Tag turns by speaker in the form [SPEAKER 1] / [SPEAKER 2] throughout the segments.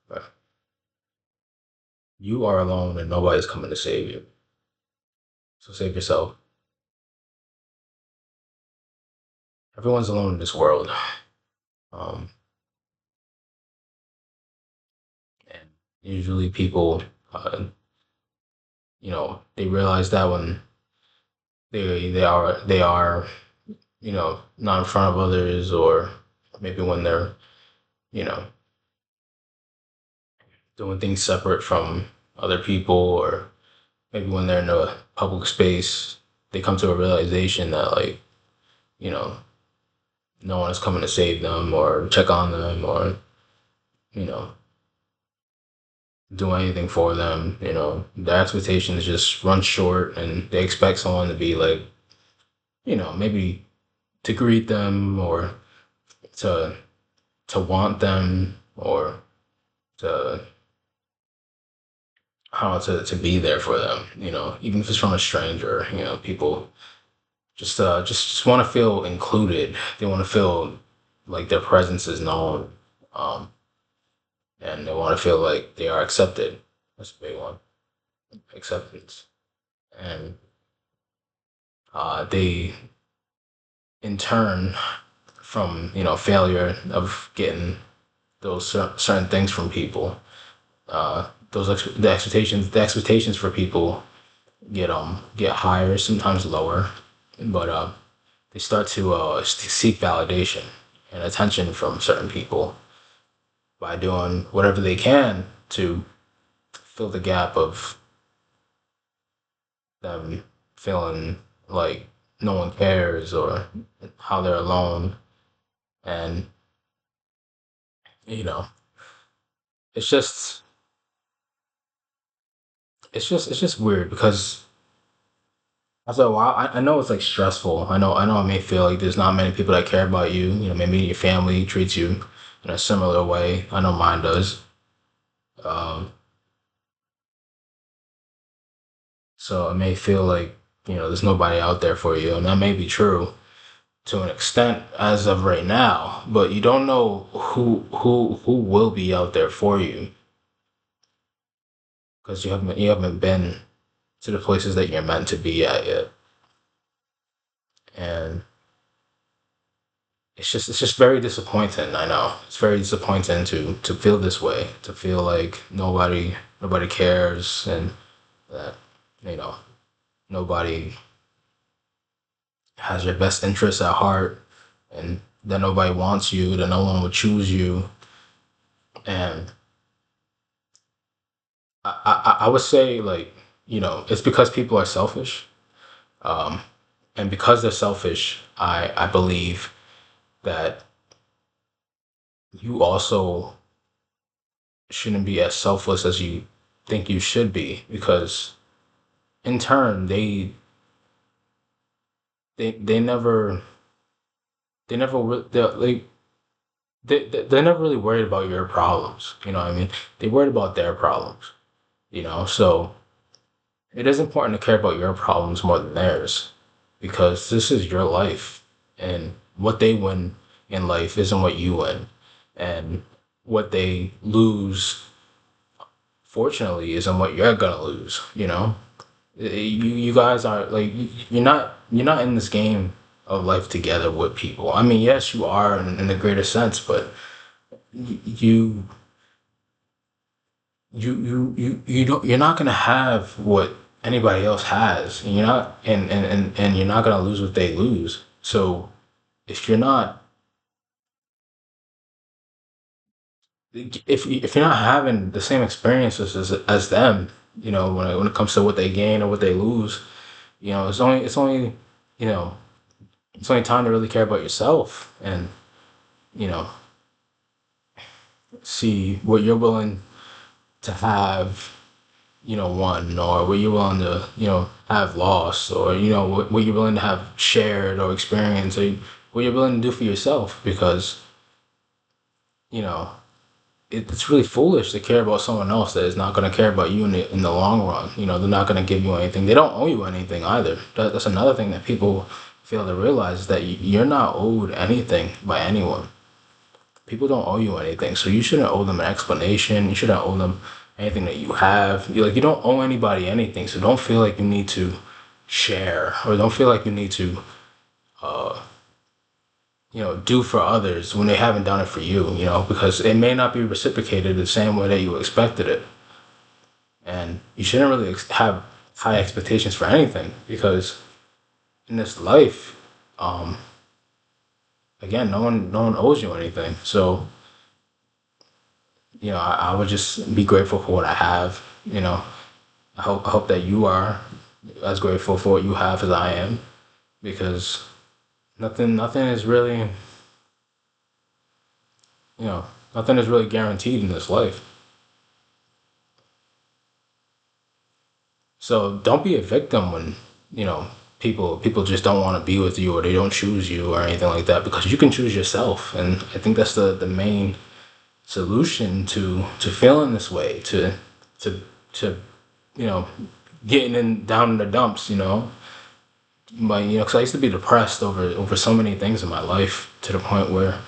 [SPEAKER 1] But you are alone and nobody's coming to save you. So save yourself. Everyone's alone in this world. Um, and usually people, uh, they realize that when they are not in front of others, or maybe when they're you know doing things separate from other people, or maybe when they're in a public space, they come to a realization that, like, you know no one is coming to save them or check on them, or you know do anything for them. Their expectations just run short, and they expect someone to be like, maybe to greet them, or to want them, or to how to be there for them. Even if it's from a stranger. People just want to feel included. They want to feel like their presence is known, um, and they want to feel like they are accepted. That's a big one, acceptance. And they, in turn, from failure of getting those certain things from people, the expectations for people get higher, sometimes lower, but they start to seek validation and attention from certain people by doing whatever they can to fill the gap of them feeling like no one cares, or how they're alone. And you know it's just it's just weird, because after a while, I know it's like stressful. I know it may feel like there's not many people that care about you. Maybe your family treats you in a similar way. I know mine does. um so it may feel like there's nobody out there for you, and that may be true to an extent as of right now, but you don't know who will be out there for you, because you haven't been to the places that you're meant to be at yet. And it's just very disappointing. I know it's very disappointing to feel this way, to feel like nobody cares, and that you know nobody has your best interests at heart, and that nobody wants you, that no one would choose you. And I would say, like, it's because people are selfish. um and because they're selfish, I believe that you also shouldn't be as selfless as you think you should be, because in turn they never they're never really worried about your problems. What I mean, they worried about their problems. So it is important to care about your problems more than theirs, because this is your life, and what they win in life isn't what you win, and what they lose, fortunately, isn't what you're gonna lose. You guys are like, you're not in this game of life together with people. I mean, yes, you are in a greater sense, but you you're not gonna have what anybody else has, and you're not gonna lose what they lose. So if you're not if you're not having the same experiences as them, when it comes to what they gain or what they lose, it's only you know it's only time to really care about yourself, and you know see what you're willing to have, won, or what you're willing to have lost, or what you're willing to have shared or experienced, or what you're willing to do for yourself, because you know it's really foolish to care about someone else that is not going to care about you in the long run. They're not going to give you anything. They don't owe you anything either. That's another thing that people fail to realize, is that you're not owed anything by anyone. People don't owe you anything, so you shouldn't owe them an explanation. You shouldn't owe them anything that you have. You don't owe anybody anything, so don't feel like you need to share, or don't feel like you need to uh, do for others when they haven't done it for you. Because it may not be reciprocated the same way that you expected it, and you shouldn't really have high expectations for anything because in this life, um, again, no one owes you anything. So I would just be grateful for what I have. I hope that you are as grateful for what you have as I am, because nothing is really you know nothing is really guaranteed in this life. So don't be a victim when you know people just don't want to be with you, or they don't choose you or anything like that, because you can choose yourself. And I think that's the main solution to feeling this way, to to you know getting in down in the dumps. But because I used to be depressed over so many things in my life, to the point where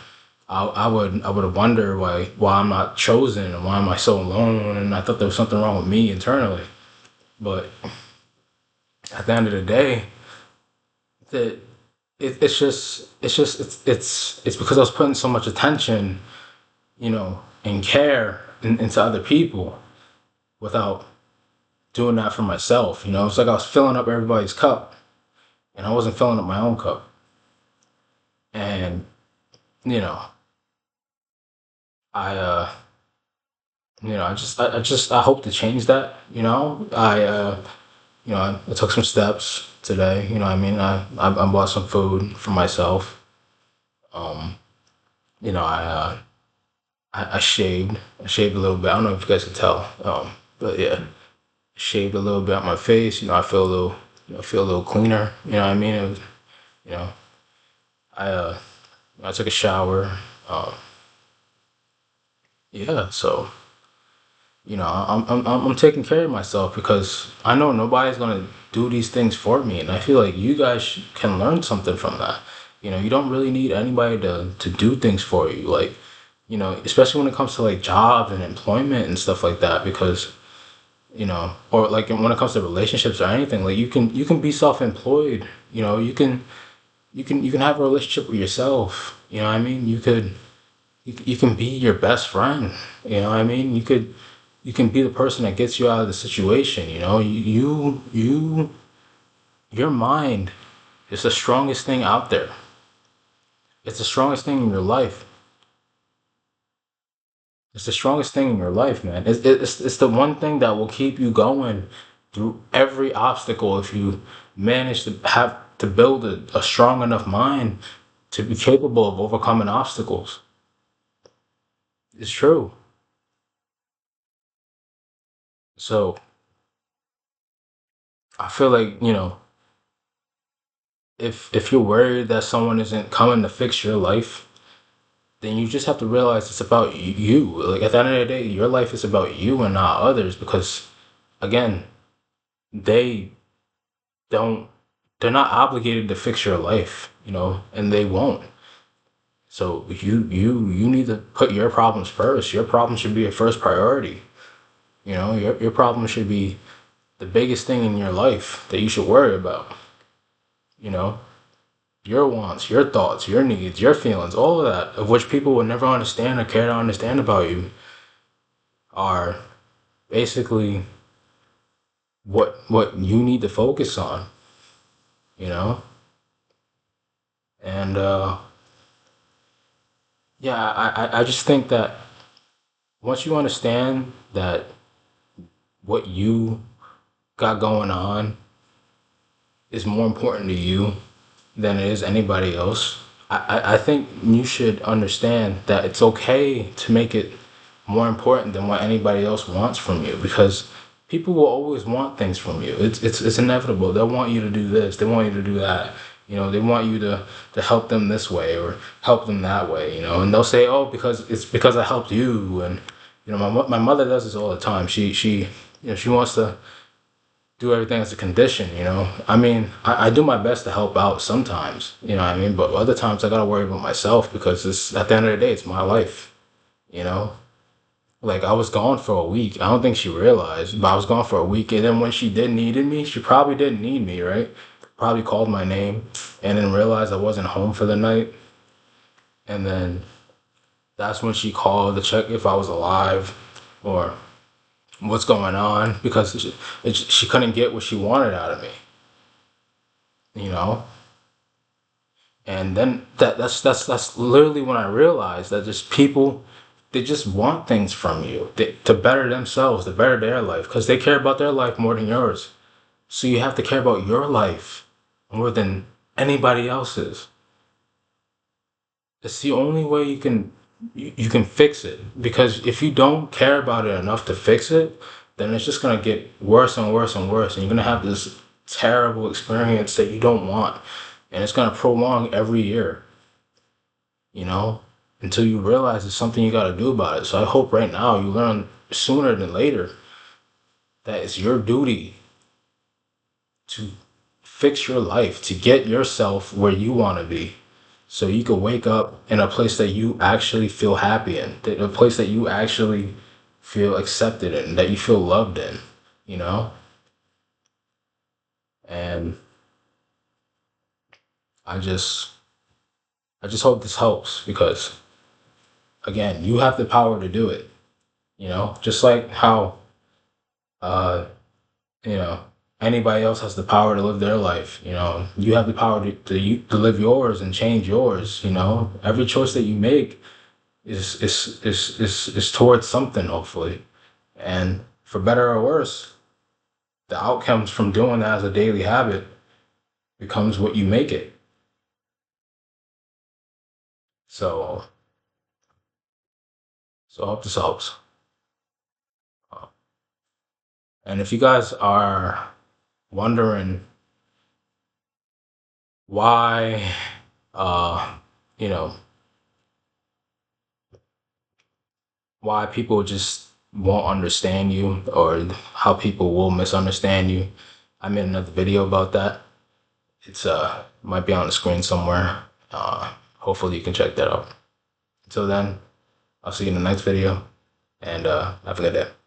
[SPEAKER 1] I would wonder why I'm not chosen, and why am I so alone, and I thought there was something wrong with me internally. But at the end of the day, that it's because I was putting so much attention, and care into other people, without doing that for myself. It's like I was filling up everybody's cup, and I wasn't filling up my own cup. And you know, I I hope to change that. I took some steps today. What I mean, I bought some food for myself. Um, I shaved. I shaved a little bit. I don't know if you guys can tell. But yeah, shaved a little bit on my face. I feel a little, feel a little cleaner. You know what I mean? It was, you know, I I took a shower. Um, yeah, so I'm taking care of myself, because I know nobody's gonna do these things for me, and I feel like you guys can learn something from that. You don't really need anybody to do things for you, like especially when it comes to like jobs and employment and stuff like that, because or like when it comes to relationships or anything, like you can be self-employed. You can have a relationship with yourself. What I mean? You can be your best friend. What I mean? You can be the person that gets you out of the situation. Your mind is the strongest thing out there. It's the strongest thing in your life. It's the strongest thing in your life, man. It's the one thing that will keep you going through every obstacle, if you manage to have to build a strong enough mind to be capable of overcoming obstacles. It's true. So I feel like, if you're worried that someone isn't coming to fix your life, then you just have to realize it's about you. Like, at the end of the day, your life is about you and not others, because again, they don't they're not obligated to fix your life, and they won't. So you need to put your problems first. Your problems should be your first priority. Your problem should be the biggest thing in your life that you should worry about. You know, your wants, your thoughts, your needs, your feelings, all of that, of which people will never understand or care to understand about you, are basically what you need to focus on. You know, and yeah, I just think that once you understand that what you got going on is more important to you than it is anybody else, I think you should understand that it's okay to make it more important than what anybody else wants from you, because people will always want things from you. It's inevitable. They'll want you to do this. They want you to do that. They want you to help them this way or help them that way. And they'll say, "Oh, because I helped you." And my mother does this all the time. She wants to do everything as a condition, you know? I mean, I do my best to help out sometimes, you know what I mean? But other times I gotta worry about myself because it's at the end of the day, it's my life, you know? Like I was gone for a week. I don't think she realized, but I was gone for a week. And then when she did needed me, she probably didn't need me, right? Probably called my name and then realized I wasn't home for the night. And then that's when she called to check if I was alive or what's going on because she couldn't get what she wanted out of me, you know? And then that's literally when I realized that just people, they just want things from you to better themselves, to better their life, because they care about their life more than yours. So you have to care about your life more than anybody else's. It's the only way you can fix it. Because if you don't care about it enough to fix it, then it's just gonna get worse and worse and worse, and you're gonna have this terrible experience that you don't want, and it's gonna prolong every year, you know, until you realize it's something you gotta do about it. So I hope right now you learn sooner than later that it's your duty to fix your life, to get yourself where you want to be. So you can wake up in a place that you actually feel happy in, a place that you actually feel accepted in, that you feel loved in, you know? And I just I just hope this helps because again, you have the power to do it, you know? Just like how uh you know, anybody else has the power to live their life. You know, you have the power to live yours and change yours. You know, every choice that you make is towards something, hopefully, and for better or worse, the outcomes from doing that as a daily habit becomes what you make it. So, so I hope this helps. Uh, And if you guys are wondering why, uh, you know, why people just won't understand you or how people will misunderstand you. I made another video about that. It's might be on the screen somewhere. Hopefully you can check that out. Until then, I'll see you in the next video and have a good day.